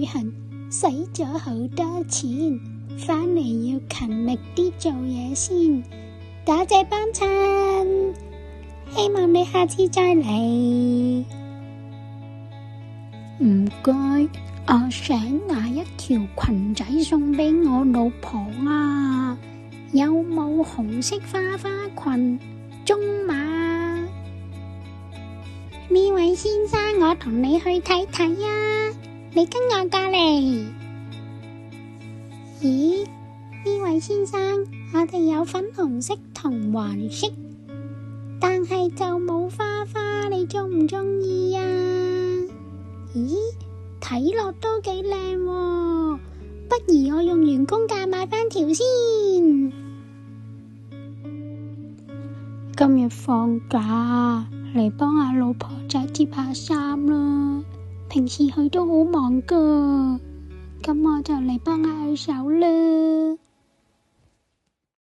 行，使咗好多錢，返嚟要勤力啲做嘢先。多謝幫襯，希望你下次再嚟。唔該，我想拿一條裙仔送俾我老婆啊，有冇紅色花花裙？中碼？呢位先生，我同你去睇睇啊，你跟我過嚟。咦，呢位先生，我哋有粉紅色同黃色，但係就冇花花，你鍾唔鍾意啊？咦，睇落都幾靚喎，不如我用員工價買返條先。今日放假，嚟幫阿老婆仔接下衫啦。平時佢都好忙噶，咁我就嚟幫下佢手啦。